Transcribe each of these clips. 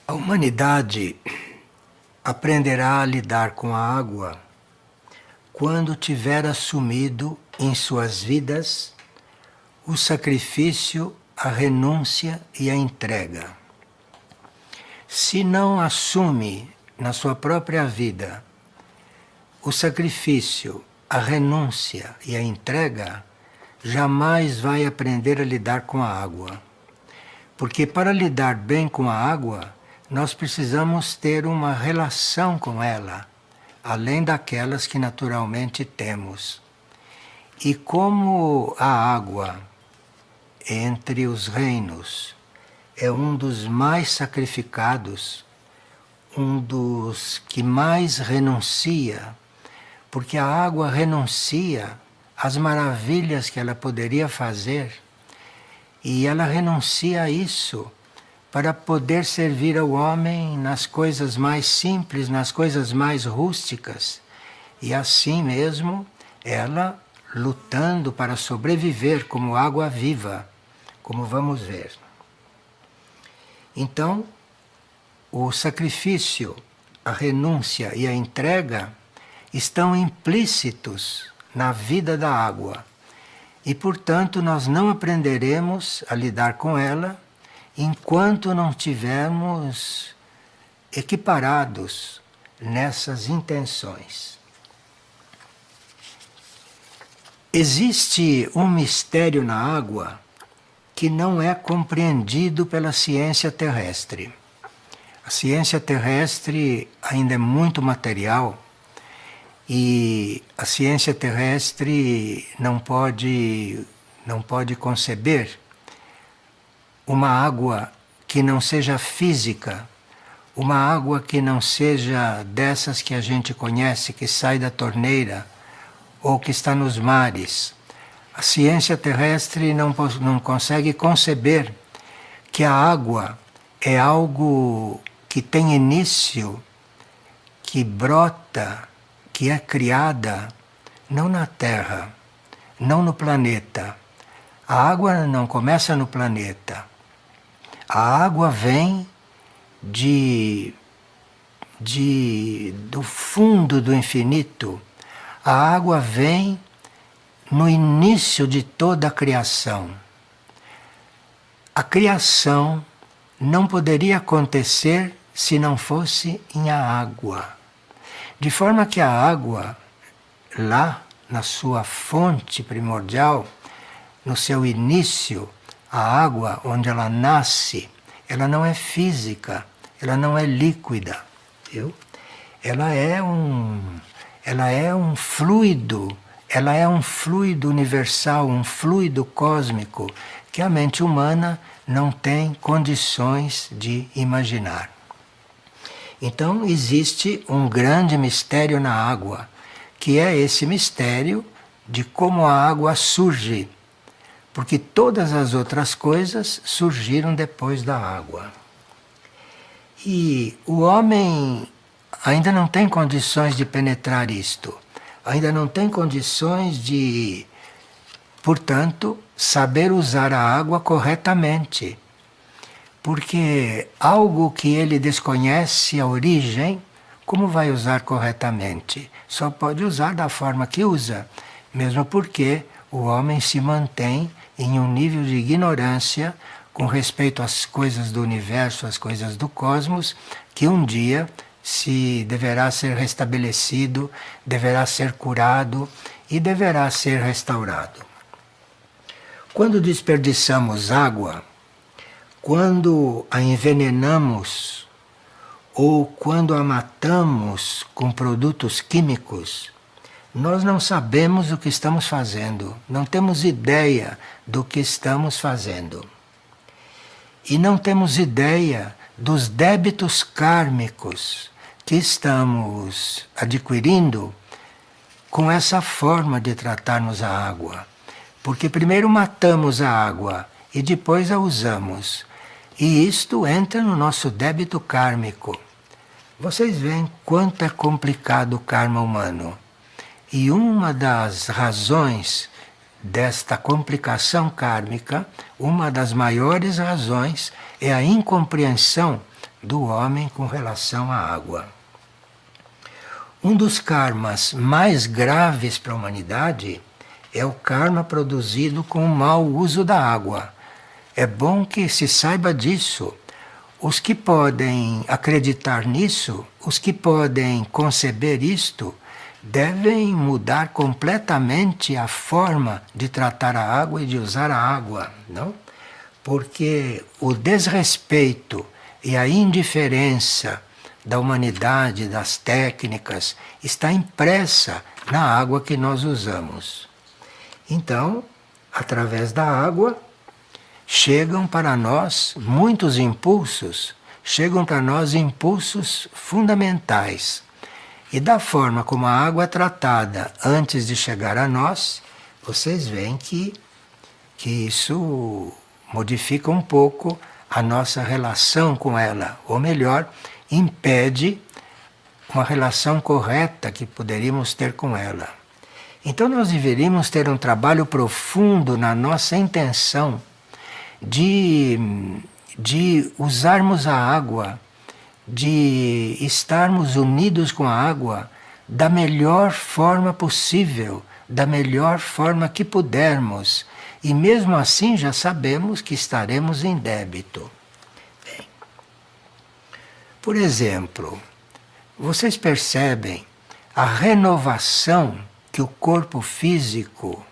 A humanidade aprenderá a lidar com a água quando tiver assumido em suas vidas o sacrifício, a renúncia e a entrega. Se não assume na sua própria vida o sacrifício, a renúncia e a entrega, jamais vai aprender a lidar com a água. Porque para lidar bem com a água, nós precisamos ter uma relação com ela, além daquelas que naturalmente temos. E como a água, entre os reinos, é um dos mais sacrificados, um dos que mais renuncia, porque a água renuncia às maravilhas que ela poderia fazer, e ela renuncia a isso para poder servir ao homem nas coisas mais simples, nas coisas mais rústicas. E assim mesmo, ela lutando para sobreviver como água viva, como vamos ver. Então, o sacrifício, a renúncia e a entrega estão implícitos na vida da água. E, portanto, nós não aprenderemos a lidar com ela enquanto não tivermos equiparados nessas intenções. Existe um mistério na água que não é compreendido pela ciência terrestre. A ciência terrestre ainda é muito material e a ciência terrestre não pode conceber uma água que não seja física, uma água que não seja dessas que a gente conhece, que sai da torneira ou que está nos mares. A ciência terrestre não consegue conceber que a água é algo que tem início, que brota, que é criada, não na Terra, não no planeta. A água não começa no planeta. A água vem do fundo do infinito. A água vem no início de toda a criação. A criação não poderia acontecer se não fosse em a água. De forma que a água, lá na sua fonte primordial, no seu início, a água onde ela nasce, ela não é física, ela não é líquida, viu? Ela é um fluido, ela é um fluido universal, um fluido cósmico que a mente humana não tem condições de imaginar. Então existe um grande mistério na água, que é esse mistério de como a água surge, porque todas as outras coisas surgiram depois da água. E o homem ainda não tem condições de penetrar isto, ainda não tem condições de, portanto, saber usar a água corretamente. Porque algo que ele desconhece a origem, como vai usar corretamente? Só pode usar da forma que usa, mesmo porque o homem se mantém em um nível de ignorância com respeito às coisas do universo, às coisas do cosmos, que um dia se deverá ser restabelecido, deverá ser curado e deverá ser restaurado. Quando desperdiçamos água, quando a envenenamos ou quando a matamos com produtos químicos, nós não sabemos o que estamos fazendo, não temos ideia do que estamos fazendo. E não temos ideia dos débitos kármicos que estamos adquirindo com essa forma de tratarmos a água. Porque primeiro matamos a água e depois a usamos. E isto entra no nosso débito kármico. Vocês veem quanto é complicado o karma humano. E uma das razões desta complicação kármica, uma das maiores razões, é a incompreensão do homem com relação à água. Um dos karmas mais graves para a humanidade é o karma produzido com o mau uso da água. É bom que se saiba disso. Os que podem acreditar nisso, os que podem conceber isto, devem mudar completamente a forma de tratar a água e de usar a água, não? Porque o desrespeito e a indiferença da humanidade, das técnicas, está impressa na água que nós usamos. Então, através da água, chegam para nós muitos impulsos, chegam para nós impulsos fundamentais. E da forma como a água é tratada antes de chegar a nós, vocês veem que isso modifica um pouco a nossa relação com ela, ou melhor, impede uma relação correta que poderíamos ter com ela. Então nós deveríamos ter um trabalho profundo na nossa intenção de usarmos a água, de estarmos unidos com a água da melhor forma possível, da melhor forma que pudermos. E mesmo assim já sabemos que estaremos em débito. Bem, por exemplo, vocês percebem a renovação que o corpo físico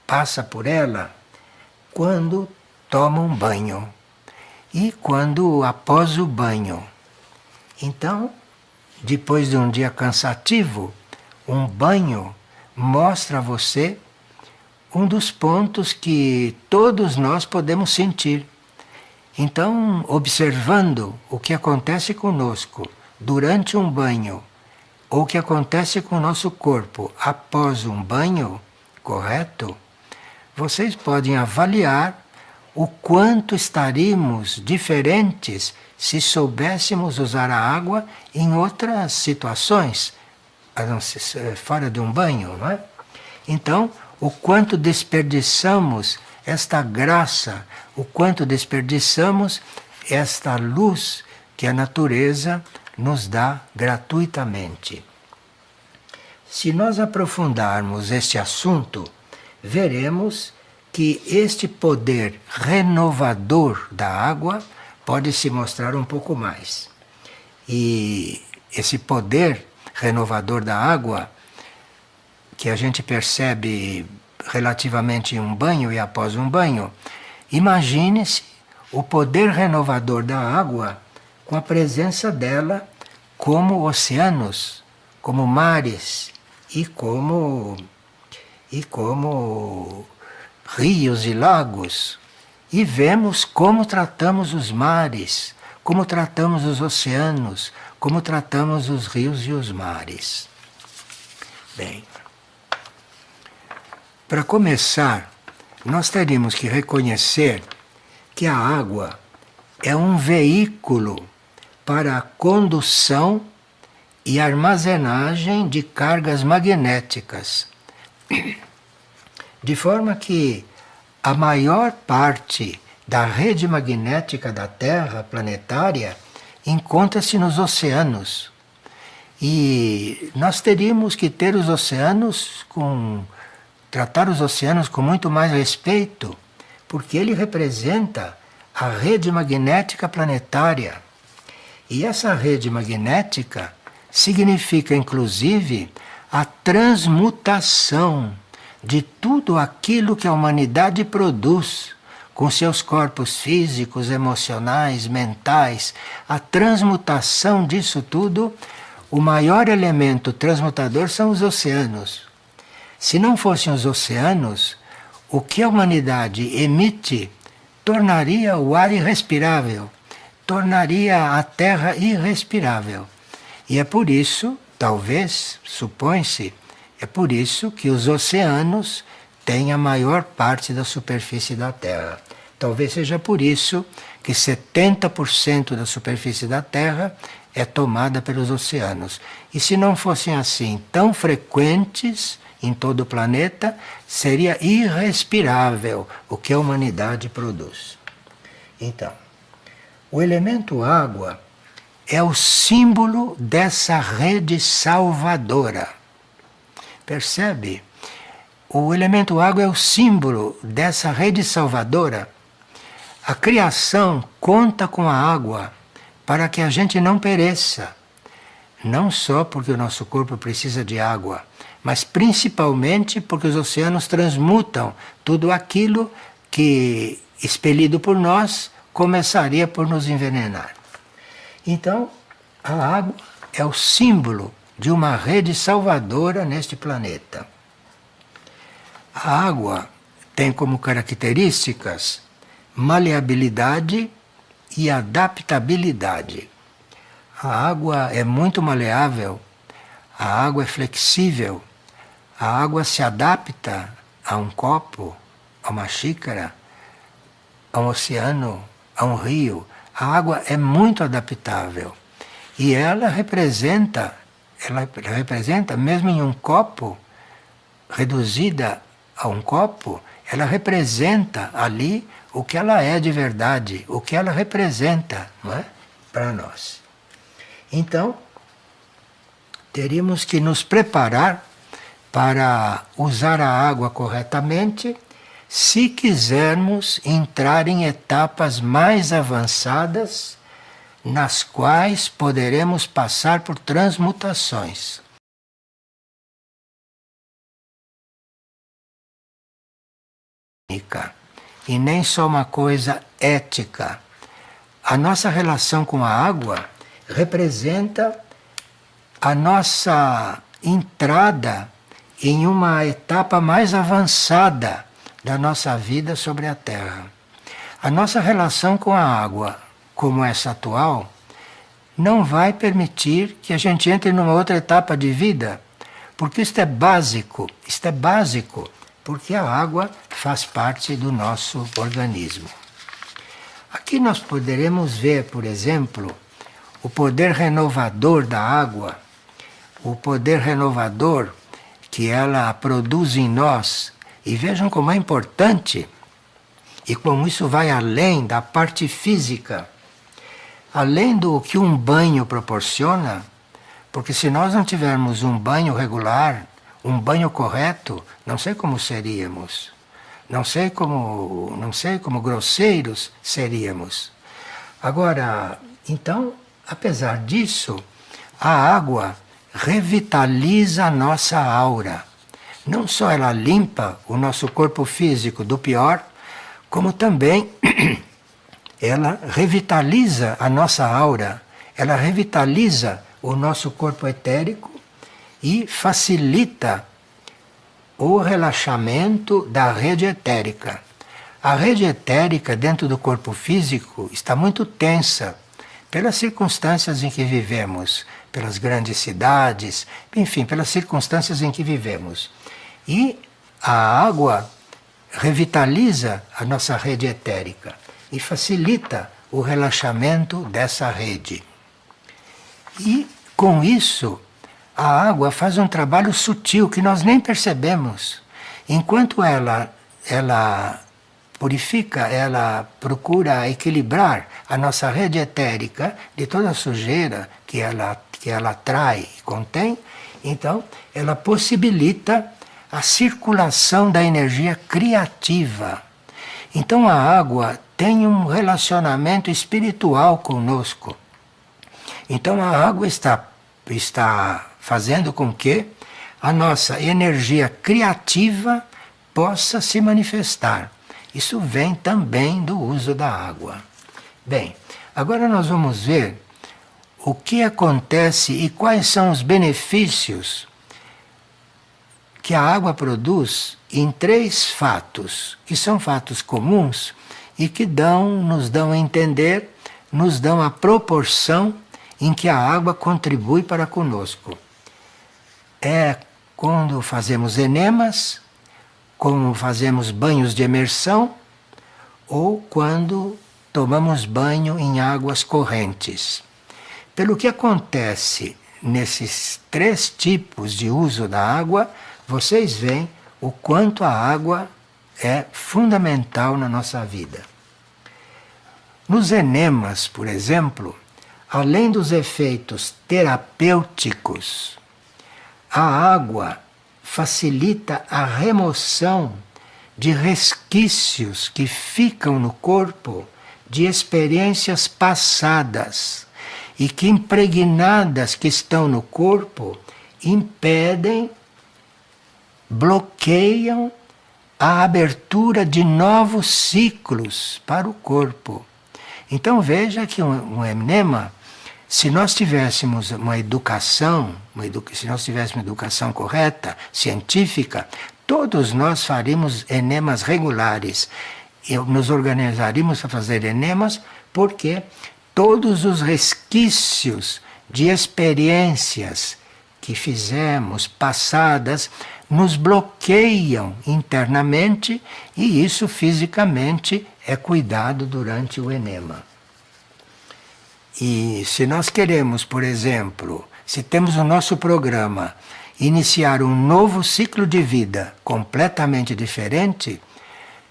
passa por ela quando toma um banho e quando após o banho. Então, depois de um dia cansativo, um banho mostra a você um dos pontos que todos nós podemos sentir. Então, observando o que acontece conosco durante um banho, ou o que acontece com o nosso corpo após um banho, correto? Vocês podem avaliar o quanto estaríamos diferentes se soubéssemos usar a água em outras situações, fora de um banho, não é? Então, o quanto desperdiçamos esta graça, o quanto desperdiçamos esta luz que a natureza nos dá gratuitamente. Se nós aprofundarmos este assunto, veremos que este poder renovador da água pode se mostrar um pouco mais. E esse poder renovador da água, que a gente percebe relativamente em um banho e após um banho, imagine-se o poder renovador da água com a presença dela como oceanos, como mares e como rios e lagos. E vemos como tratamos os mares, como tratamos os oceanos, como tratamos os rios e os mares. Bem, para começar, nós teríamos que reconhecer que a água é um veículo para a condução e armazenagem de cargas magnéticas. De forma que a maior parte da rede magnética da Terra planetária encontra-se nos oceanos. E nós teríamos que ter os oceanos tratar os oceanos com muito mais respeito, porque ele representa a rede magnética planetária. E essa rede magnética significa, inclusive, a transmutação de tudo aquilo que a humanidade produz com seus corpos físicos, emocionais, mentais, a transmutação disso tudo. O maior elemento transmutador são os oceanos. Se não fossem os oceanos, o que a humanidade emite tornaria o ar irrespirável, tornaria a terra irrespirável. E é por isso, talvez, supõe-se, é por isso que os oceanos tem a maior parte da superfície da Terra. Talvez seja por isso que 70% da superfície da Terra é tomada pelos oceanos. E se não fossem assim tão frequentes em todo o planeta, seria irrespirável o que a humanidade produz. Então, o elemento água é o símbolo dessa rede salvadora. Percebe? O elemento água é o símbolo dessa rede salvadora. A criação conta com a água para que a gente não pereça. Não só porque o nosso corpo precisa de água, mas principalmente porque os oceanos transmutam tudo aquilo que, expelido por nós, começaria por nos envenenar. Então, a água é o símbolo de uma rede salvadora neste planeta. A água tem como características maleabilidade e adaptabilidade. A água é muito maleável, a água é flexível, a água se adapta a um copo, a uma xícara, a um oceano, a um rio. A água é muito adaptável e ela representa mesmo em um copo, reduzida a um copo, ela representa ali o que ela é de verdade, o que ela representa, não é? Para nós. Então, teríamos que nos preparar para usar a água corretamente se quisermos entrar em etapas mais avançadas nas quais poderemos passar por transmutações. E nem só uma coisa ética. A nossa relação com a água representa a nossa entrada em uma etapa mais avançada da nossa vida sobre a Terra. A nossa relação com a água, como essa atual, não vai permitir que a gente entre numa outra etapa de vida, porque isto é básico, porque a água faz parte do nosso organismo. Aqui nós poderemos ver, por exemplo, o poder renovador da água, o poder renovador que ela produz em nós. E vejam como é importante e como isso vai além da parte física, além do que um banho proporciona, porque se nós não tivermos um banho regular, um banho correto, não sei como seríamos, não sei como grosseiros seríamos. Agora, então, apesar disso, a água revitaliza a nossa aura. Não só ela limpa o nosso corpo físico do pior, como também ela revitaliza a nossa aura, ela revitaliza o nosso corpo etérico e facilita o relaxamento da rede etérica. A rede etérica dentro do corpo físico está muito tensa pelas circunstâncias em que vivemos, pelas grandes cidades, enfim, pelas circunstâncias em que vivemos. E a água revitaliza a nossa rede etérica e facilita o relaxamento dessa rede. E, com isso, a água faz um trabalho sutil que nós nem percebemos. Enquanto ela purifica, ela procura equilibrar a nossa rede etérica de toda a sujeira que ela atrai e contém, então ela possibilita a circulação da energia criativa. Então a água tem um relacionamento espiritual conosco. Então a água está fazendo com que a nossa energia criativa possa se manifestar. Isso vem também do uso da água. Bem, agora nós vamos ver o que acontece e quais são os benefícios que a água produz em 3 fatos, que são fatos comuns e que nos dão a entender, nos dão a proporção em que a água contribui para conosco. É quando fazemos enemas, como fazemos banhos de imersão ou quando tomamos banho em águas correntes. Pelo que acontece nesses 3 tipos de uso da água, vocês veem o quanto a água é fundamental na nossa vida. Nos enemas, por exemplo, além dos efeitos terapêuticos, a água facilita a remoção de resquícios que ficam no corpo de experiências passadas e que, impregnadas que estão no corpo, impedem, bloqueiam a abertura de novos ciclos para o corpo. Então veja que um enema, se nós tivéssemos uma educação, se nós tivéssemos uma educação correta, científica, todos nós faríamos enemas regulares. Nos organizaríamos para fazer enemas porque todos os resquícios de experiências que fizemos, passadas, nos bloqueiam internamente e isso fisicamente é cuidado durante o enema. E se nós queremos, por exemplo, se temos o nosso programa, iniciar um novo ciclo de vida completamente diferente,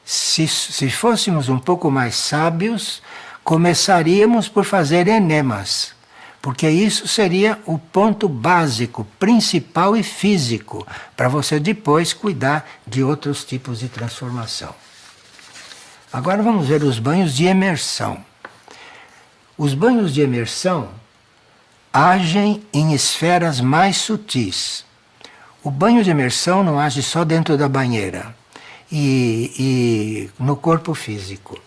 se fôssemos um pouco mais sábios, começaríamos por fazer enemas, porque isso seria o ponto básico, principal e físico, para você depois cuidar de outros tipos de transformação. Agora vamos ver os banhos de imersão. Os banhos de imersão agem em esferas mais sutis. O banho de imersão não age só dentro da banheira e no corpo físico.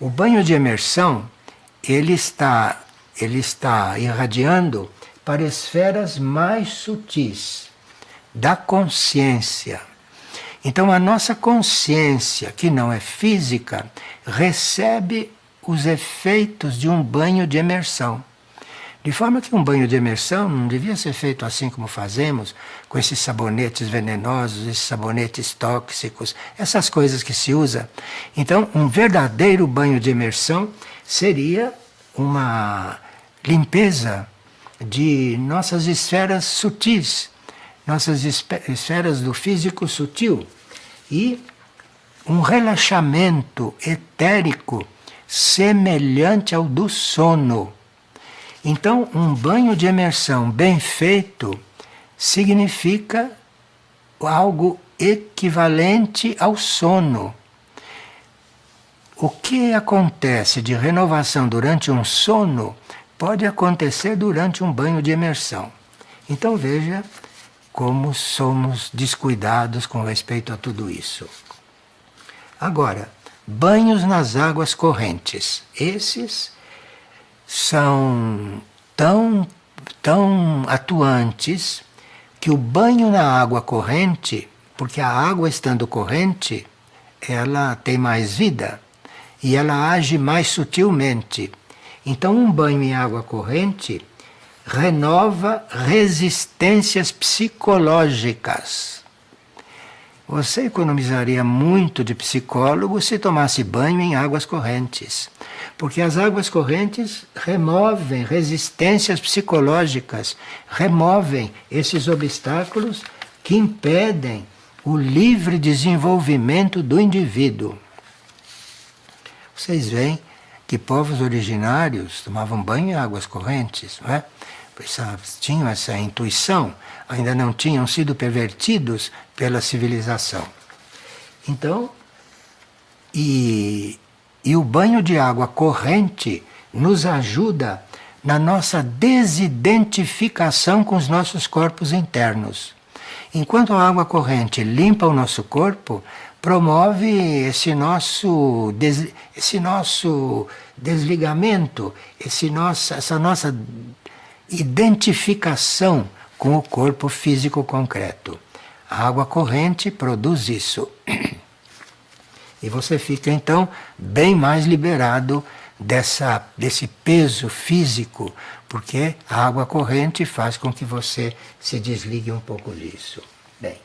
O banho de imersão ele está irradiando para esferas mais sutis da consciência. Então a nossa consciência, que não é física, recebe os efeitos de um banho de imersão. De forma que um banho de imersão não devia ser feito assim como fazemos, com esses sabonetes venenosos, esses sabonetes tóxicos, essas coisas que se usa. Então, um verdadeiro banho de imersão seria uma limpeza de nossas esferas sutis, nossas esferas do físico sutil, e um relaxamento etérico semelhante ao do sono. Então, um banho de imersão bem feito significa algo equivalente ao sono. O que acontece de renovação durante um sono pode acontecer durante um banho de imersão. Então veja como somos descuidados com respeito a tudo isso. Agora, banhos nas águas correntes. Esses são tão atuantes que o banho na água corrente, porque a água estando corrente, ela tem mais vida e ela age mais sutilmente. Então um banho em água corrente renova resistências psicológicas. Você economizaria muito de psicólogo se tomasse banho em águas correntes, porque as águas correntes removem resistências psicológicas, removem esses obstáculos que impedem o livre desenvolvimento do indivíduo. Vocês veem que povos originários tomavam banho em águas correntes, não é? Tinham essa intuição, ainda não tinham sido pervertidos pela civilização. Então, e o banho de água corrente nos ajuda na nossa desidentificação com os nossos corpos internos. Enquanto a água corrente limpa o nosso corpo, promove esse nosso desligamento, essa nossa identificação com o corpo físico concreto. A água corrente produz isso. E você fica então bem mais liberado desse peso físico, porque a água corrente faz com que você se desligue um pouco disso. Bem,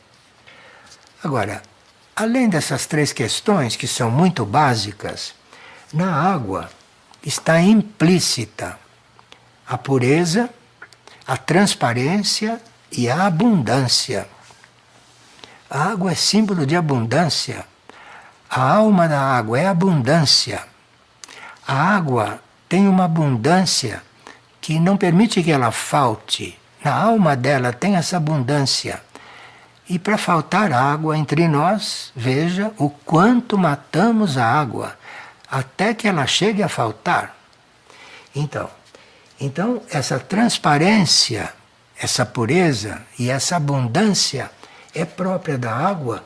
agora, além dessas três questões, que são muito básicas, na água está implícita a pureza, a transparência e a abundância. A água é símbolo de abundância. A alma da água é abundância. A água tem uma abundância que não permite que ela falte. Na alma dela tem essa abundância. E para faltar água entre nós, veja o quanto matamos a água até que ela chegue a faltar. Então, essa transparência, essa pureza e essa abundância é própria da água.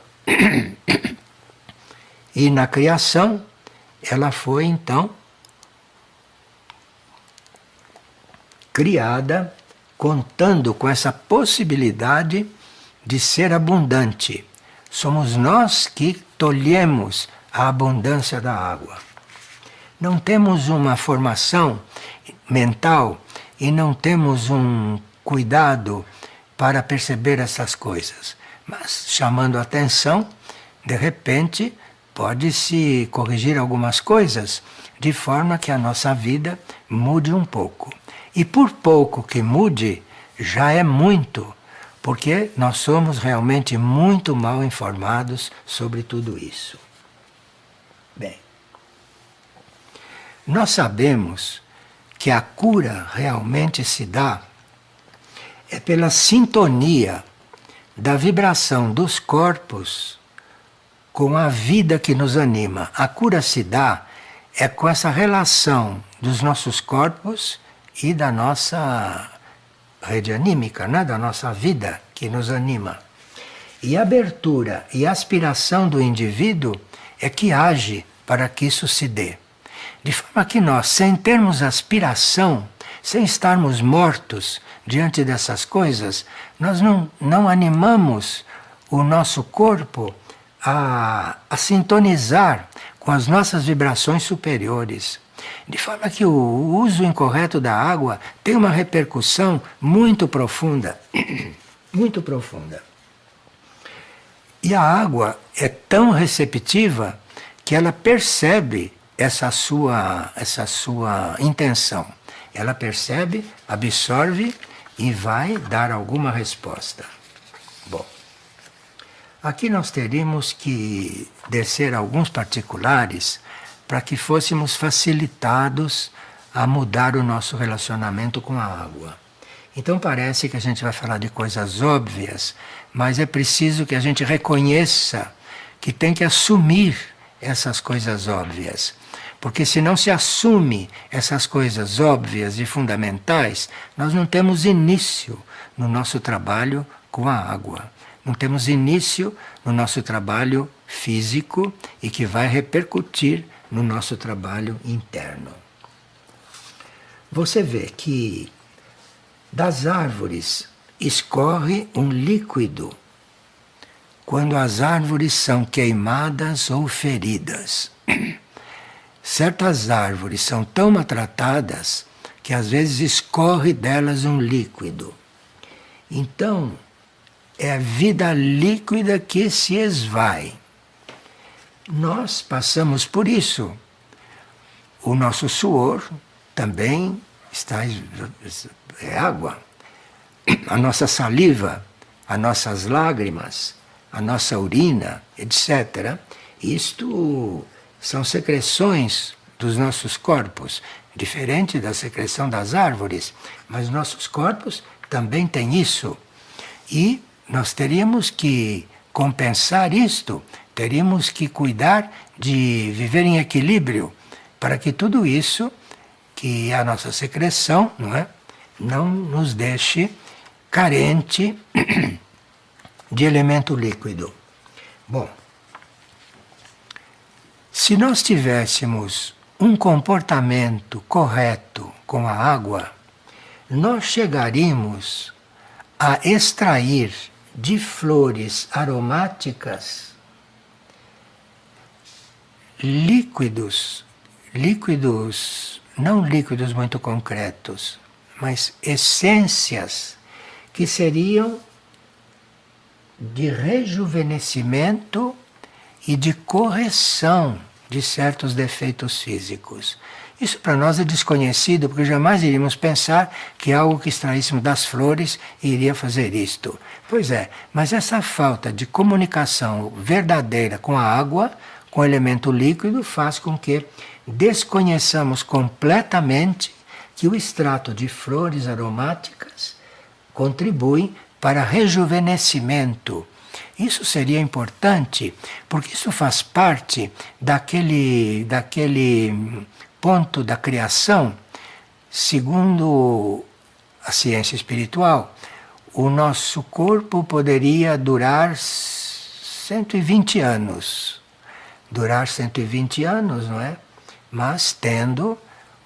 E na criação, ela foi então criada contando com essa possibilidade de ser abundante. Somos nós que tolhemos a abundância da água. Não temos uma formação mental e não temos um cuidado para perceber essas coisas. Mas, chamando a atenção, de repente, pode-se corrigir algumas coisas de forma que a nossa vida mude um pouco. E por pouco que mude, já é muito, porque nós somos realmente muito mal informados sobre tudo isso. Bem, nós sabemos que a cura realmente se dá é pela sintonia da vibração dos corpos com a vida que nos anima. A cura se dá é com essa relação dos nossos corpos e da nossa rede anímica, né? Da nossa vida que nos anima. E a abertura e a aspiração do indivíduo é que age para que isso se dê. De forma que nós, sem termos aspiração, sem estarmos mortos diante dessas coisas, nós não animamos o nosso corpo a sintonizar com as nossas vibrações superiores. De forma que o uso incorreto da água tem uma repercussão muito profunda, muito profunda. E a água é tão receptiva que ela percebe essa sua intenção. Ela percebe, absorve e vai dar alguma resposta. Bom, aqui nós teríamos que descer alguns particulares para que fôssemos facilitados a mudar o nosso relacionamento com a água. Então parece que a gente vai falar de coisas óbvias, mas é preciso que a gente reconheça que tem que assumir essas coisas óbvias. Porque se não se assume essas coisas óbvias e fundamentais, nós não temos início no nosso trabalho com a água. Não temos início no nosso trabalho físico e que vai repercutir no nosso trabalho interno. Você vê que das árvores escorre um líquido quando as árvores são queimadas ou feridas. Certas árvores são tão maltratadas que às vezes escorre delas um líquido. Então, é a vida líquida que se esvai. Nós passamos por isso. O nosso suor também é água. A nossa saliva, as nossas lágrimas, a nossa urina, etc. Isto são secreções dos nossos corpos, diferente da secreção das árvores, mas nossos corpos também têm isso. E nós teríamos que compensar isto, teríamos que cuidar de viver em equilíbrio para que tudo isso, que é a nossa secreção, não nos deixe carente de elemento líquido. Bom, se nós tivéssemos um comportamento correto com a água, nós chegaríamos a extrair de flores aromáticas líquidos, não líquidos muito concretos, mas essências que seriam de rejuvenescimento e de correção de certos defeitos físicos. Isso para nós é desconhecido, porque jamais iríamos pensar que algo que extraíssemos das flores iria fazer isto. Pois é, mas essa falta de comunicação verdadeira com a água, com o elemento líquido, faz com que desconheçamos completamente que o extrato de flores aromáticas contribui para rejuvenescimento. Isso seria importante, porque isso faz parte daquele ponto da criação. Segundo a ciência espiritual, o nosso corpo poderia durar 120 anos. Durar 120 anos, não é? Mas tendo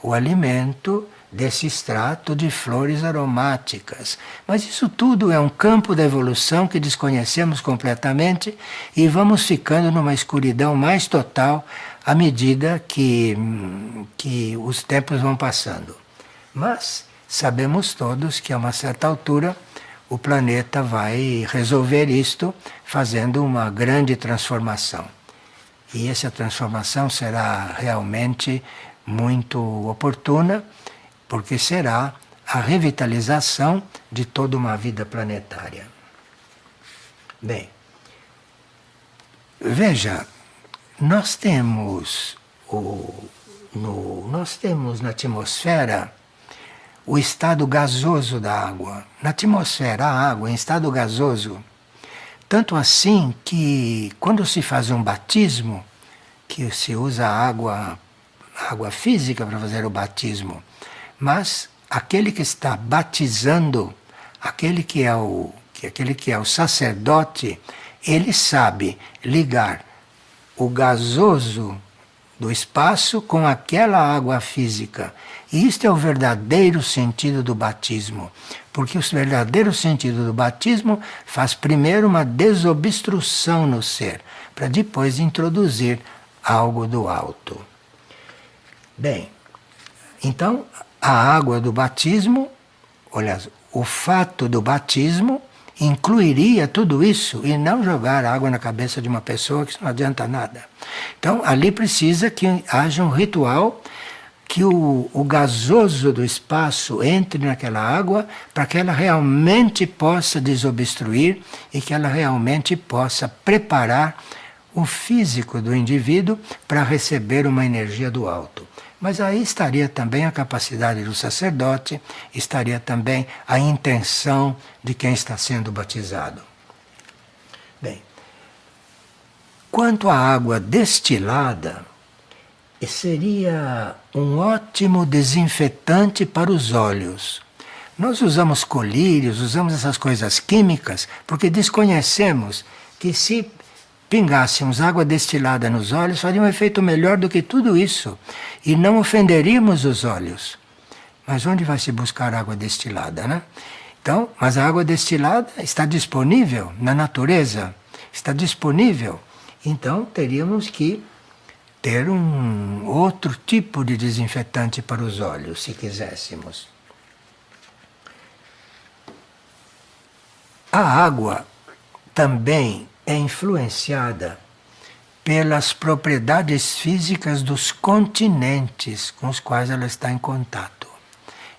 o alimento desse extrato de flores aromáticas. Mas isso tudo é um campo da evolução que desconhecemos completamente e vamos ficando numa escuridão mais total à medida que os tempos vão passando. Mas sabemos todos que a uma certa altura o planeta vai resolver isto fazendo uma grande transformação. E essa transformação será realmente muito oportuna, porque será a revitalização de toda uma vida planetária. Bem, veja, nós temos na atmosfera o estado gasoso da água. Na atmosfera, a água em estado gasoso. Tanto assim que quando se faz um batismo, que se usa água física para fazer o batismo, mas aquele que está batizando, aquele que é o sacerdote, ele sabe ligar o gasoso do espaço com aquela água física. E isto é o verdadeiro sentido do batismo, porque o verdadeiro sentido do batismo faz primeiro uma desobstrução no ser, para depois introduzir algo do alto. Bem, então a água do batismo, olha, o fato do batismo incluiria tudo isso e não jogar água na cabeça de uma pessoa, que isso não adianta nada. Então ali precisa que haja um ritual, que o gasoso do espaço entre naquela água para que ela realmente possa desobstruir e que ela realmente possa preparar o físico do indivíduo para receber uma energia do alto. Mas aí estaria também a capacidade do sacerdote, estaria também a intenção de quem está sendo batizado. Bem, quanto à água destilada, seria um ótimo desinfetante para os olhos. Nós usamos colírios, usamos essas coisas químicas, porque desconhecemos que se pingássemos água destilada nos olhos, faria um efeito melhor do que tudo isso. E não ofenderíamos os olhos. Mas onde vai se buscar água destilada, né? Então, mas a água destilada está disponível na natureza, está disponível. Então, teríamos que ter um outro tipo de desinfetante para os olhos, se quiséssemos. A água também é influenciada pelas propriedades físicas dos continentes com os quais ela está em contato.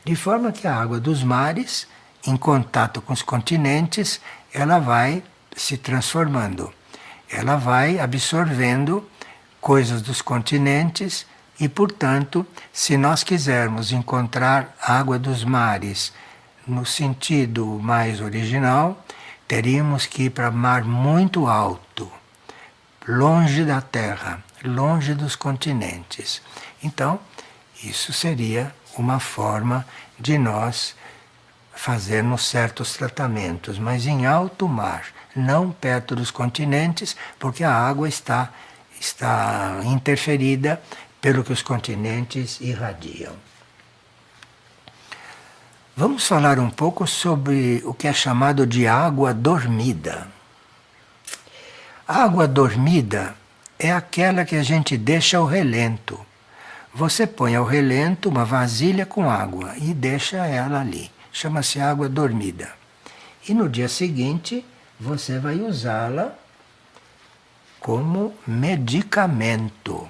De forma que a água dos mares, em contato com os continentes, ela vai se transformando. Ela vai absorvendo coisas dos continentes e, portanto, se nós quisermos encontrar a água dos mares no sentido mais original, teríamos que ir para mar muito alto, longe da Terra, longe dos continentes. Então, isso seria uma forma de nós fazermos certos tratamentos, mas em alto mar, não perto dos continentes, porque a água está interferida pelo que os continentes irradiam. Vamos falar um pouco sobre o que é chamado de água dormida. A água dormida é aquela que a gente deixa ao relento. Você põe ao relento uma vasilha com água e deixa ela ali. Chama-se água dormida. E no dia seguinte você vai usá-la como medicamento.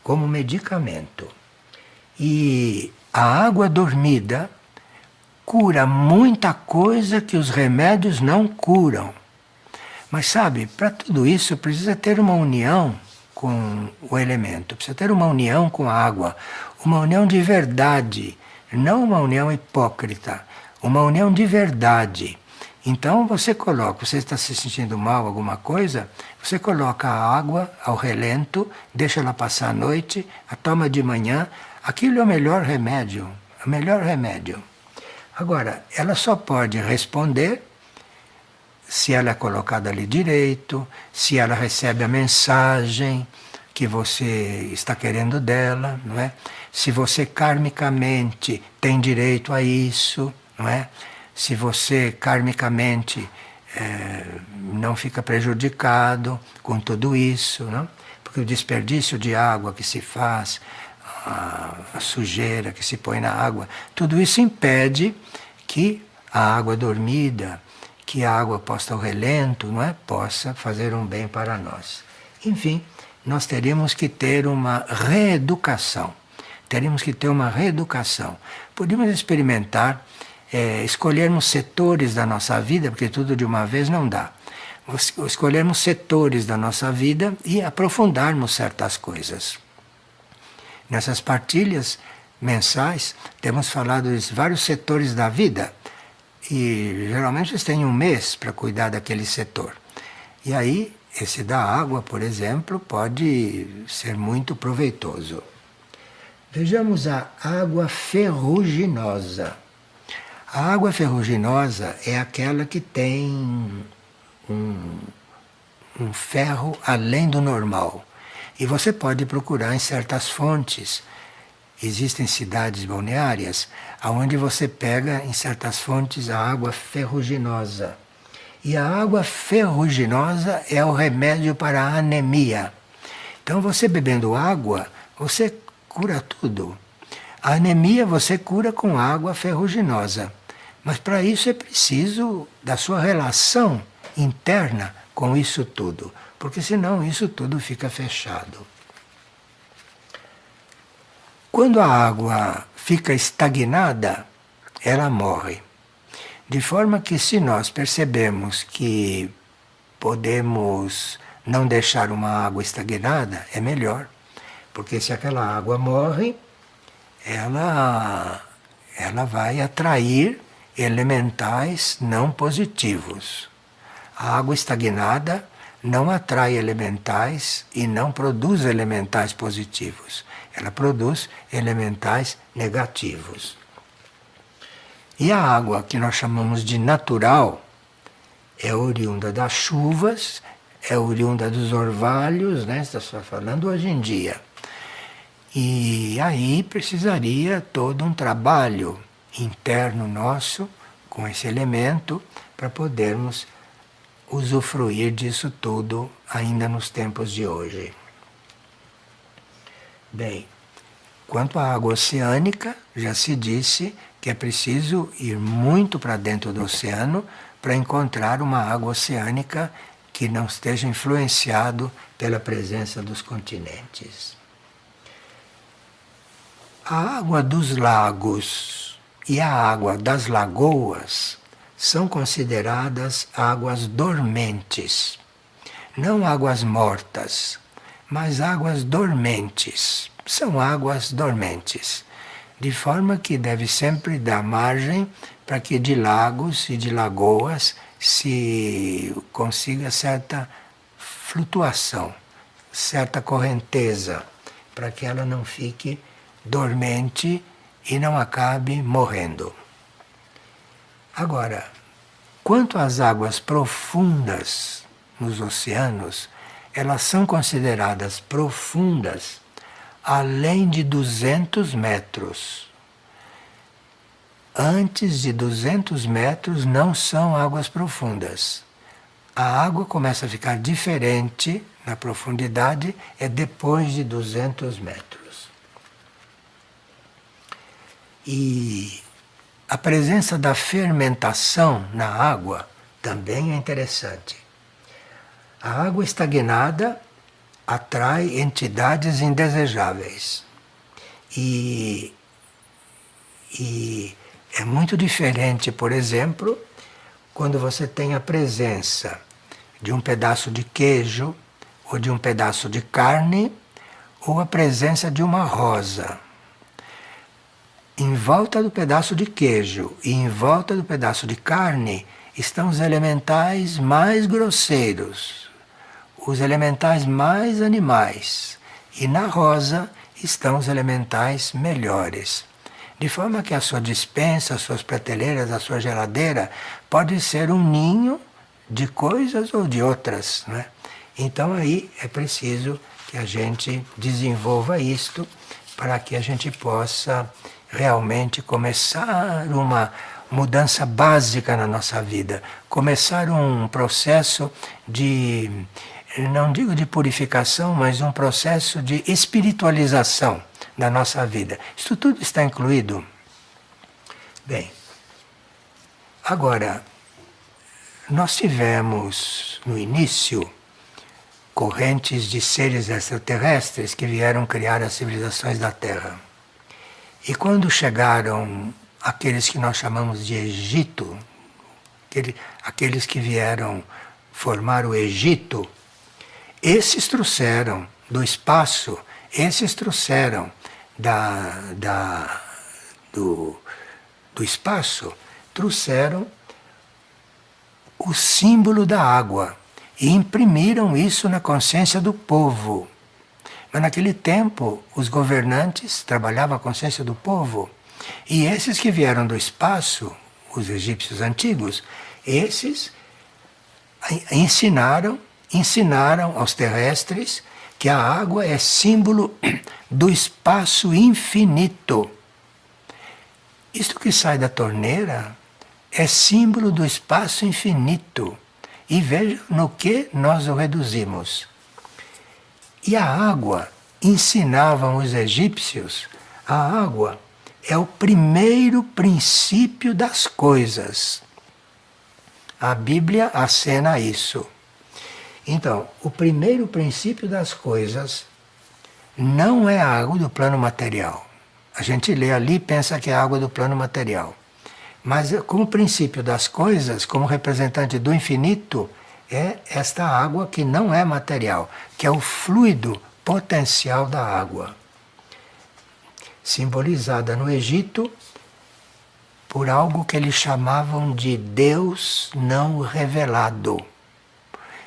Como medicamento. E a água dormida cura muita coisa que os remédios não curam. Mas sabe, para tudo isso precisa ter uma união com o elemento, precisa ter uma união com a água, uma união de verdade, não uma união hipócrita, uma união de verdade. Então você está se sentindo mal, alguma coisa, você coloca a água ao relento, deixa ela passar a noite, a toma de manhã, aquilo é o melhor remédio, o melhor remédio. Agora, ela só pode responder se ela é colocada ali direito, se ela recebe a mensagem que você está querendo dela, não é? Se você karmicamente tem direito a isso, não é? Se você karmicamente não fica prejudicado com tudo isso, não? Porque o desperdício de água que se faz, a sujeira que se põe na água, tudo isso impede que a água dormida, que a água posta ao relento, não é? Possa fazer um bem para nós. Enfim, nós teríamos que ter uma reeducação. Teríamos que ter uma reeducação. Podíamos experimentar, escolhermos setores da nossa vida, porque tudo de uma vez não dá. Escolhermos setores da nossa vida e aprofundarmos certas coisas. Nessas partilhas mensais, temos falado de vários setores da vida. E geralmente eles têm um mês para cuidar daquele setor. E aí, esse da água, por exemplo, pode ser muito proveitoso. Vejamos a água ferruginosa. A água ferruginosa é aquela que tem um ferro além do normal. E você pode procurar em certas fontes. Existem cidades balneárias onde você pega em certas fontes a água ferruginosa. E a água ferruginosa é o remédio para a anemia. Então você bebendo água, você cura tudo. A anemia você cura com água ferruginosa. Mas para isso é preciso da sua relação interna com isso tudo. Porque senão isso tudo fica fechado. Quando a água fica estagnada, ela morre. De forma que se nós percebemos que podemos não deixar uma água estagnada, é melhor. Porque se aquela água morre, ela vai atrair elementais não positivos. A água estagnada não atrai elementais e não produz elementais positivos. Ela produz elementais negativos. E a água que nós chamamos de natural é oriunda das chuvas, é oriunda dos orvalhos, né? Está só falando hoje em dia. E aí precisaria todo um trabalho interno nosso com esse elemento para podermos usufruir disso tudo ainda nos tempos de hoje. Bem, quanto à água oceânica, já se disse que é preciso ir muito para dentro do oceano para encontrar uma água oceânica que não esteja influenciado pela presença dos continentes. A água dos lagos e a água das lagoas são consideradas águas dormentes, não águas mortas, mas águas dormentes. São águas dormentes, de forma que deve sempre dar margem para que de lagos e de lagoas se consiga certa flutuação, certa correnteza, para que ela não fique dormente e não acabe morrendo. Agora, quanto às águas profundas nos oceanos, elas são consideradas profundas além de 200 metros. Antes de 200 metros não são águas profundas. A água começa a ficar diferente na profundidade depois de 200 metros. E a presença da fermentação na água também é interessante. A água estagnada atrai entidades indesejáveis. E é muito diferente, por exemplo, quando você tem a presença de um pedaço de queijo, ou de um pedaço de carne, ou a presença de uma rosa. Em volta do pedaço de queijo e em volta do pedaço de carne estão os elementais mais grosseiros, os elementais mais animais. E na rosa estão os elementais melhores. De forma que a sua despensa, as suas prateleiras, a sua geladeira pode ser um ninho de coisas ou de outras, né? Então aí é preciso que a gente desenvolva isto para que a gente possa realmente começar uma mudança básica na nossa vida, começar um processo de, não digo de purificação, mas um processo de espiritualização da nossa vida. Isso tudo está incluído? Bem, agora, nós tivemos no início correntes de seres extraterrestres que vieram criar as civilizações da Terra. E quando chegaram aqueles que nós chamamos de Egito, aqueles que vieram formar o Egito, esses trouxeram do espaço, esses trouxeram do espaço, trouxeram o símbolo da água e imprimiram isso na consciência do povo. Mas naquele tempo, os governantes trabalhavam a consciência do povo. E esses que vieram do espaço, os egípcios antigos, esses ensinaram aos terrestres que a água é símbolo do espaço infinito. Isto que sai da torneira é símbolo do espaço infinito. E veja no que nós o reduzimos. E a água, ensinavam os egípcios, a água é o primeiro princípio das coisas. A Bíblia acena isso. Então, o primeiro princípio das coisas não é a água do plano material. A gente lê ali e pensa que é a água do plano material. Mas como princípio das coisas, como representante do infinito, é esta água que não é material, que é o fluido potencial da água. Simbolizada no Egito por algo que eles chamavam de Deus não revelado.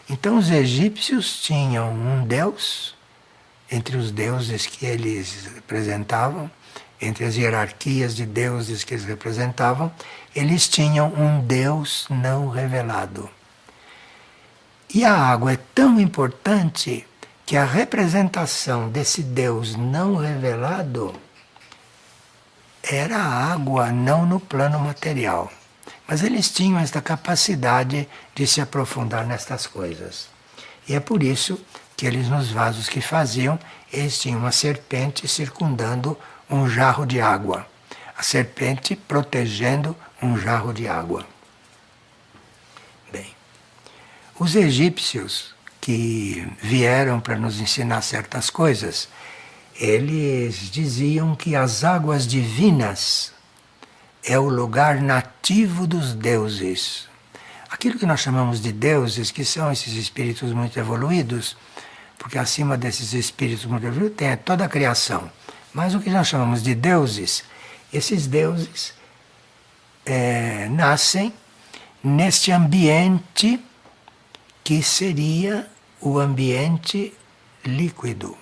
Então os egípcios tinham um Deus, entre os deuses que eles representavam, entre as hierarquias de deuses que eles representavam, eles tinham um Deus não revelado. E a água é tão importante que a representação desse Deus não revelado era a água, não no plano material. Mas eles tinham esta capacidade de se aprofundar nestas coisas. E é por isso que eles, nos vasos que faziam, eles tinham uma serpente circundando um jarro de água. A serpente protegendo um jarro de água. Bem, os egípcios que vieram para nos ensinar certas coisas, eles diziam que as águas divinas é o lugar nativo dos deuses. Aquilo que nós chamamos de deuses, que são esses espíritos muito evoluídos, porque acima desses espíritos muito evoluídos tem toda a criação. Mas o que nós chamamos de deuses, esses deuses nascem neste ambiente que seria o ambiente líquido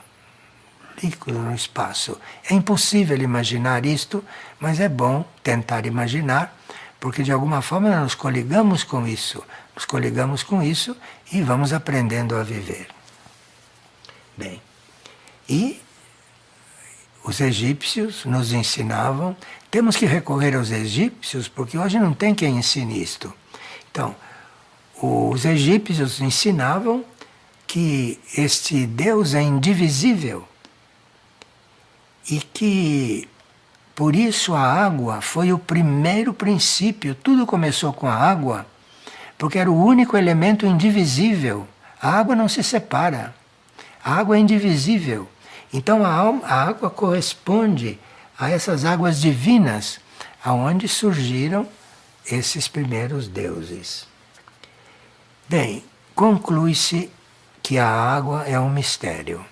no espaço. É impossível imaginar isto, mas é bom tentar imaginar, porque de alguma forma nós nos coligamos com isso e vamos aprendendo a viver. Bem, e os egípcios nos ensinavam, temos que recorrer aos egípcios, porque hoje não tem quem ensine isto. Então, os egípcios ensinavam que este Deus é indivisível e que, por isso, a água foi o primeiro princípio. Tudo começou com a água, porque era o único elemento indivisível. A água não se separa. A água é indivisível. Então a água corresponde a essas águas divinas, aonde surgiram esses primeiros deuses. Bem, conclui-se que a água é um mistério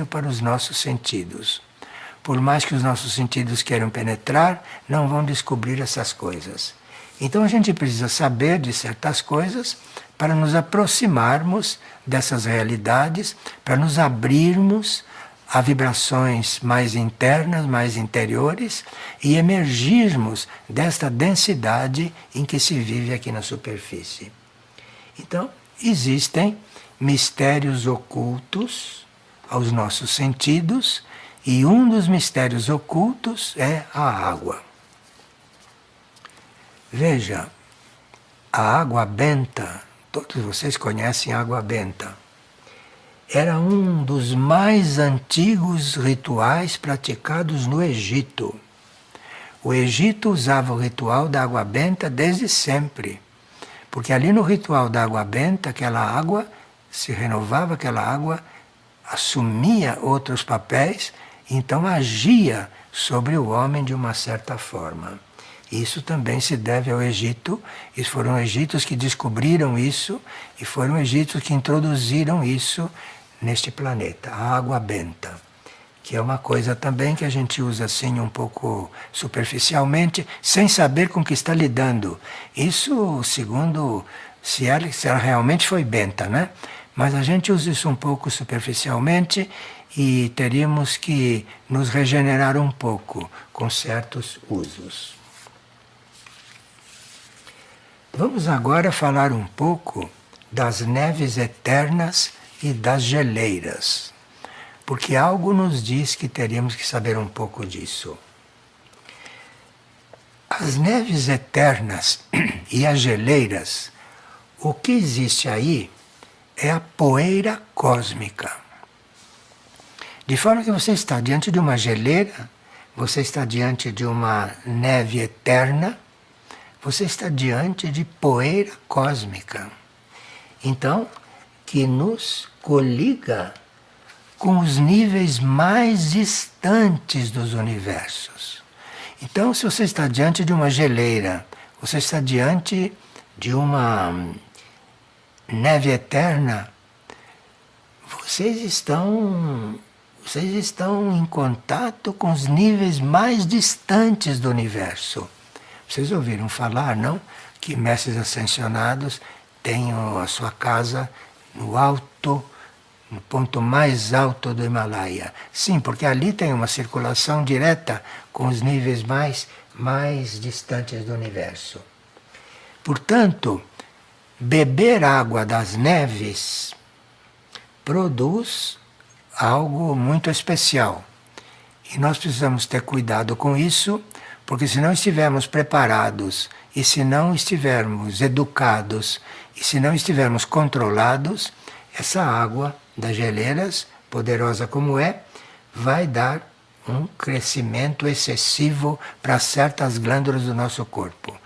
para os nossos sentidos. Por mais que os nossos sentidos queiram penetrar, não vão descobrir essas coisas. Então a gente precisa saber de certas coisas para nos aproximarmos dessas realidades, para nos abrirmos a vibrações mais internas, mais interiores e emergirmos desta densidade em que se vive aqui na superfície. Então, existem mistérios ocultos aos nossos sentidos e um dos mistérios ocultos é a água. Veja, a água benta, todos vocês conhecem a água benta, era um dos mais antigos rituais praticados no Egito. O Egito usava o ritual da água benta desde sempre, porque ali no ritual da água benta, aquela água se renovava, aquela água assumia outros papéis, então agia sobre o homem de uma certa forma. Isso também se deve ao Egito, e foram egípcios que descobriram isso, e foram egípcios que introduziram isso neste planeta, a água benta, que é uma coisa também que a gente usa assim um pouco superficialmente, sem saber com que está lidando. Isso segundo se ela realmente foi benta, né? Mas a gente usa isso um pouco superficialmente e teríamos que nos regenerar um pouco com certos usos. Vamos agora falar um pouco das neves eternas e das geleiras, porque algo nos diz que teríamos que saber um pouco disso. As neves eternas e as geleiras, o que existe aí é a poeira cósmica. De forma que você está diante de uma geleira, você está diante de uma neve eterna, você está diante de poeira cósmica. Então, que nos coliga com os níveis mais distantes dos universos. Então, se você está diante de uma geleira, você está diante de uma neve eterna, vocês estão em contato com os níveis mais distantes do universo. Vocês ouviram falar, não? Que mestres ascensionados têm a sua casa no ponto mais alto do Himalaia. Sim, porque ali tem uma circulação direta com os níveis mais distantes do universo. Portanto, beber água das neves produz algo muito especial. E nós precisamos ter cuidado com isso, porque se não estivermos preparados e se não estivermos educados e se não estivermos controlados, essa água das geleiras, poderosa como é, vai dar um crescimento excessivo para certas glândulas do nosso corpo.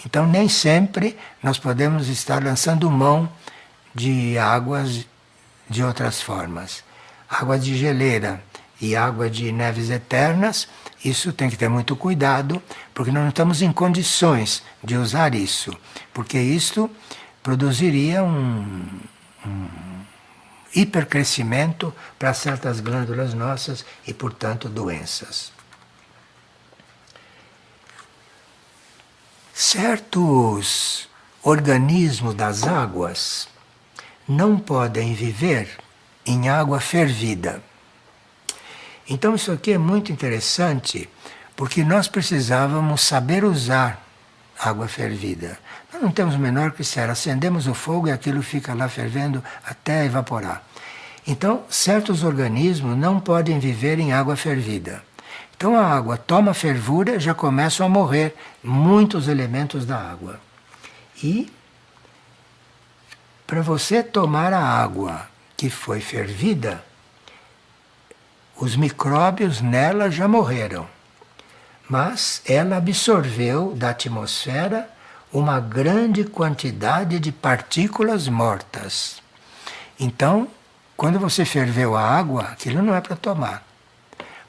Então, nem sempre nós podemos estar lançando mão de águas de outras formas. Água de geleira e água de neves eternas, isso tem que ter muito cuidado, porque nós não estamos em condições de usar isso, porque isto produziria um hipercrescimento para certas glândulas nossas e, portanto, doenças. Certos organismos das águas não podem viver em água fervida. Então isso aqui é muito interessante, porque nós precisávamos saber usar água fervida. Nós não temos o menor critério, acendemos o fogo e aquilo fica lá fervendo até evaporar. Então, certos organismos não podem viver em água fervida. Então a água toma fervura, já começam a morrer muitos elementos da água. E para você tomar a água que foi fervida, os micróbios nela já morreram. Mas ela absorveu da atmosfera uma grande quantidade de partículas mortas. Então, quando você ferveu a água, aquilo não é para tomar.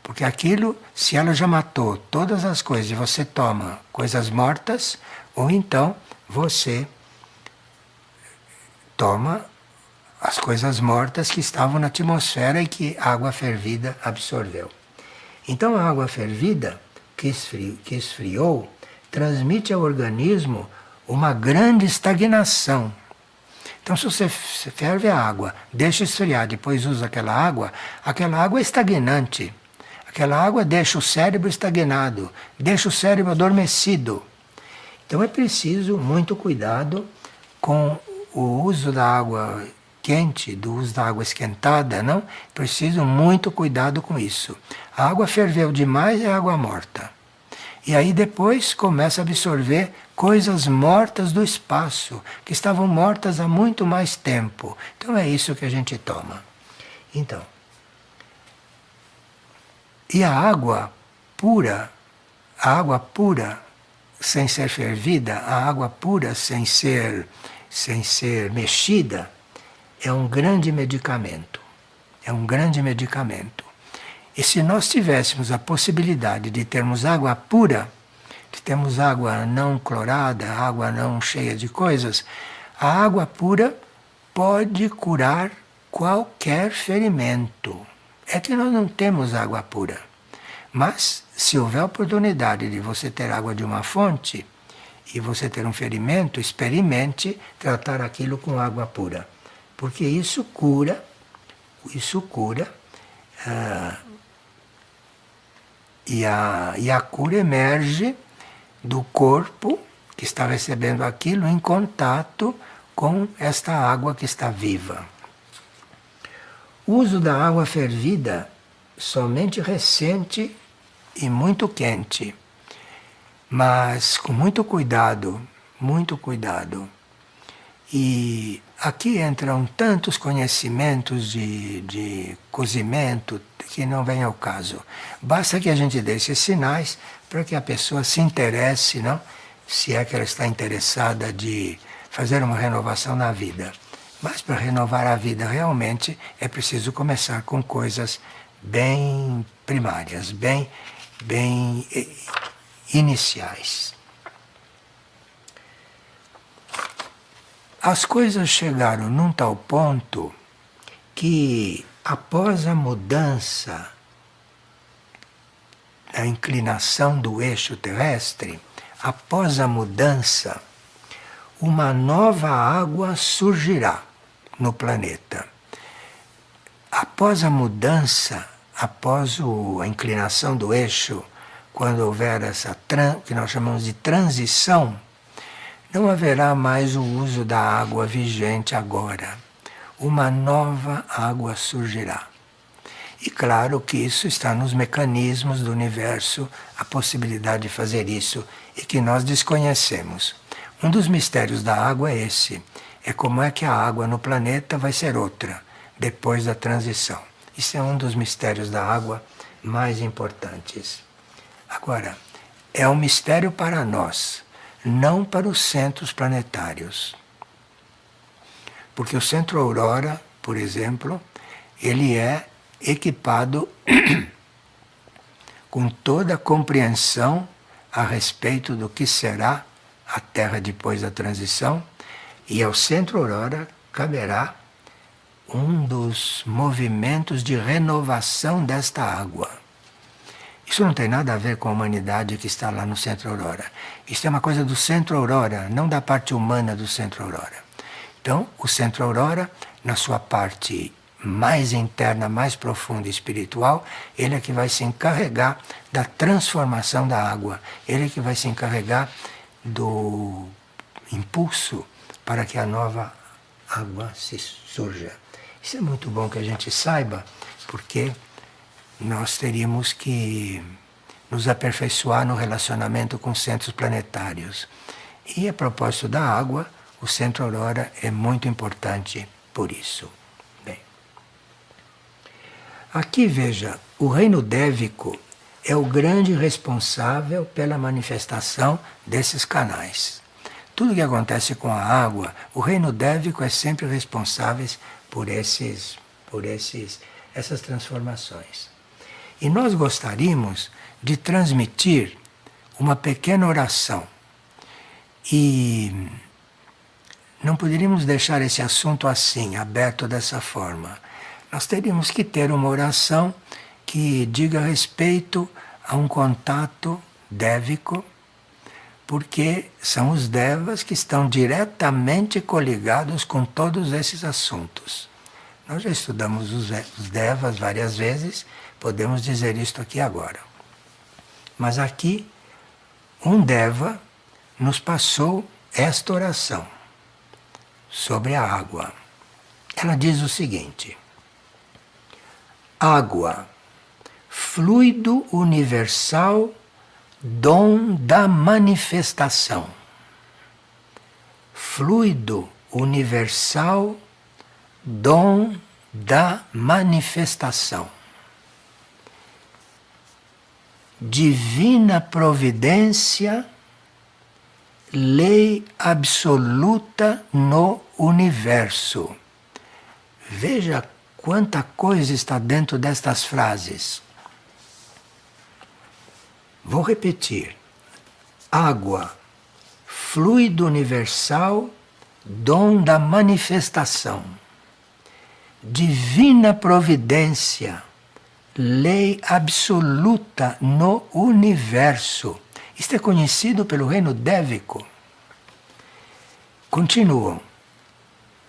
Porque aquilo, se ela já matou todas as coisas e você toma coisas mortas, ou então você toma as coisas mortas que estavam na atmosfera e que a água fervida absorveu. Então a água fervida, que esfriou, transmite ao organismo uma grande estagnação. Então se você ferve a água, deixa esfriar, depois usa aquela água é estagnante. Aquela água deixa o cérebro estagnado, deixa o cérebro adormecido. Então é preciso muito cuidado com o uso da água quente, do uso da água esquentada, não? Preciso muito cuidado com isso. A água ferveu demais é água morta. E aí depois começa a absorver coisas mortas do espaço, que estavam mortas há muito mais tempo. Então é isso que a gente toma. Então, e a água pura, sem ser fervida, a água pura sem ser mexida, é um grande medicamento. É um grande medicamento. E se nós tivéssemos a possibilidade de termos água pura, de termos água não clorada, água não cheia de coisas, a água pura pode curar qualquer ferimento. É que nós não temos água pura. Mas, se houver oportunidade de você ter água de uma fonte e você ter um ferimento, experimente tratar aquilo com água pura. Porque isso cura, e a cura emerge do corpo que está recebendo aquilo em contato com esta água que está viva. O uso da água fervida somente recente e muito quente, mas com muito cuidado, muito cuidado. E aqui entram tantos conhecimentos de cozimento que não vem ao caso. Basta que a gente dê esses sinais para que a pessoa se interesse, não? Se é que ela está interessada de fazer uma renovação na vida. Mas para renovar a vida realmente é preciso começar com coisas bem primárias, bem iniciais. As coisas chegaram num tal ponto que, após a mudança da inclinação do eixo terrestre, após a mudança, uma nova água surgirá no planeta. Após a mudança, após a inclinação do eixo, quando houver essa que nós chamamos de transição, não haverá mais o uso da água vigente agora. Uma nova água surgirá. E claro que isso está nos mecanismos do universo, a possibilidade de fazer isso, e que nós desconhecemos. Um dos mistérios da água é esse. É como é que a água no planeta vai ser outra, depois da transição. Isso é um dos mistérios da água mais importantes. Agora, é um mistério para nós, não para os centros planetários. Porque o centro Aurora, por exemplo, ele é equipado com toda a compreensão a respeito do que será a Terra depois da transição, e ao centro Aurora caberá um dos movimentos de renovação desta água. Isso não tem nada a ver com a humanidade que está lá no Centro Aurora. Isso é uma coisa do Centro Aurora, não da parte humana do Centro Aurora. Então, o Centro Aurora, na sua parte mais interna, mais profunda e espiritual, ele é que vai se encarregar da transformação da água. Ele é que vai se encarregar do impulso para que a nova água se surja. Isso é muito bom que a gente saiba, porque nós teríamos que nos aperfeiçoar no relacionamento com centros planetários. E a propósito da água, o Centro Aurora é muito importante por isso. Bem, aqui veja, o reino dévico é o grande responsável pela manifestação desses canais. Tudo que acontece com a água, o reino dévico é sempre responsável essas transformações. E nós gostaríamos de transmitir uma pequena oração. E não poderíamos deixar esse assunto assim, aberto dessa forma. Nós teríamos que ter uma oração que diga respeito a um contato dévico, porque são os devas que estão diretamente coligados com todos esses assuntos. Nós já estudamos os devas várias vezes, podemos dizer isto aqui agora. Mas aqui, um deva nos passou esta oração sobre a água. Ela diz o seguinte: água, fluido universal, dom da manifestação. Fluido universal, dom da manifestação. Divina providência, lei absoluta no universo. Veja quanta coisa está dentro destas frases. Vou repetir. Água, fluido universal, dom da manifestação. Divina providência, lei absoluta no universo. Isto é conhecido pelo reino dévico. Continuam.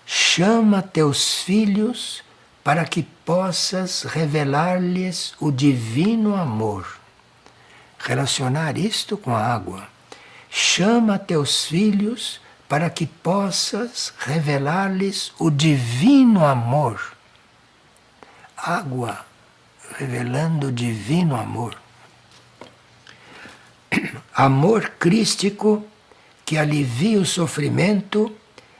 Chama teus filhos para que possas revelar-lhes o divino amor. Relacionar isto com a água. Chama teus filhos para que possas revelar-lhes o divino amor. Água revelando o divino amor. Amor crístico que alivia o sofrimento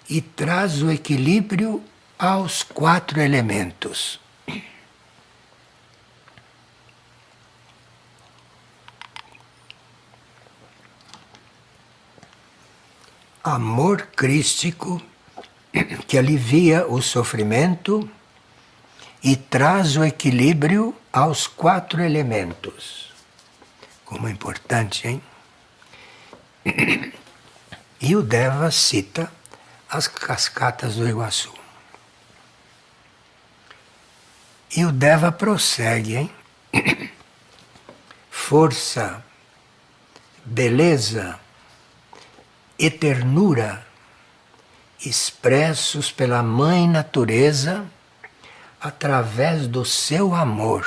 e traz o equilíbrio aos 4 elementos. Amor crístico que alivia o sofrimento e traz o equilíbrio aos 4 elementos. Como é importante, hein? E o Deva cita as cascatas do Iguaçu. E o Deva prossegue, hein? Força, beleza e ternura expressos pela Mãe Natureza através do seu amor.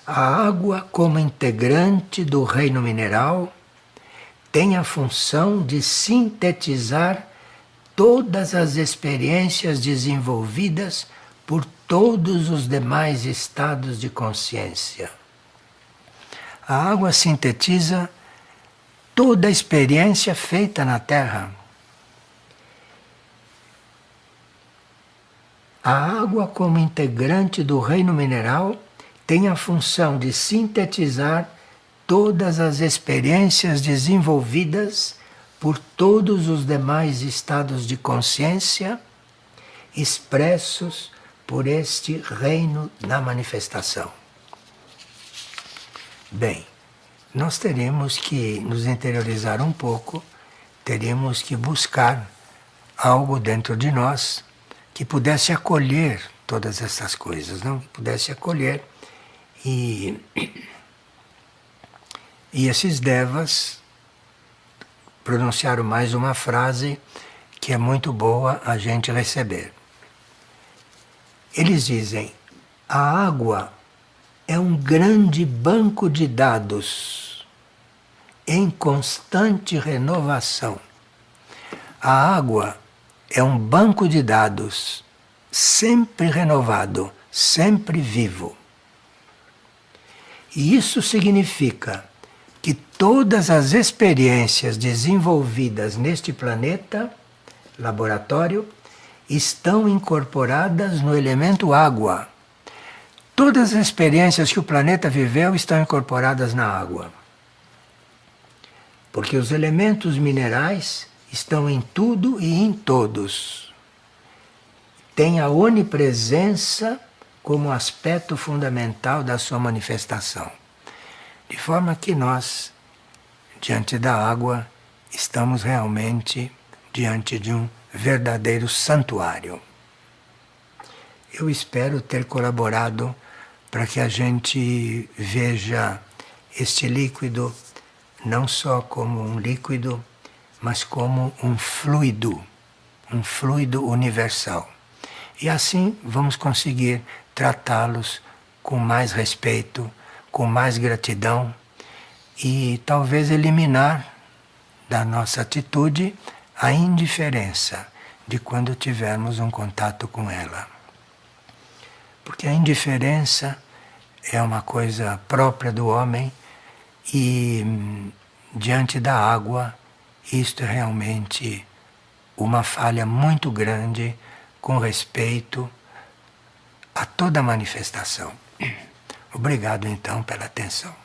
A água, como integrante do reino mineral, tem a função de sintetizar todas as experiências desenvolvidas por todos os demais estados de consciência. A água sintetiza toda a experiência feita na Terra. A água, como integrante do reino mineral, tem a função de sintetizar todas as experiências desenvolvidas por todos os demais estados de consciência expressos por este reino da manifestação. Bem, nós teremos que nos interiorizar um pouco, teremos que buscar algo dentro de nós que pudesse acolher todas essas coisas, não? Que pudesse acolher e esses devas pronunciaram mais uma frase que é muito boa a gente receber. Eles dizem: a água é um grande banco de dados em constante renovação. A água é um banco de dados sempre renovado, sempre vivo. E isso significa que todas as experiências desenvolvidas neste planeta, laboratório, estão incorporadas no elemento água. Todas as experiências que o planeta viveu estão incorporadas na água. Porque os elementos minerais estão em tudo e em todos. tem a onipresença como aspecto fundamental da sua manifestação. De forma que nós, diante da água, estamos realmente diante de um verdadeiro santuário. Eu espero ter colaborado para que a gente veja este líquido não só como um líquido, mas como um fluido universal. E assim vamos conseguir tratá-los com mais respeito, com mais gratidão e talvez eliminar da nossa atitude a indiferença de quando tivermos um contato com ela. Porque a indiferença é uma coisa própria do homem e diante da água isto é realmente uma falha muito grande com respeito a toda manifestação. Obrigado então pela atenção.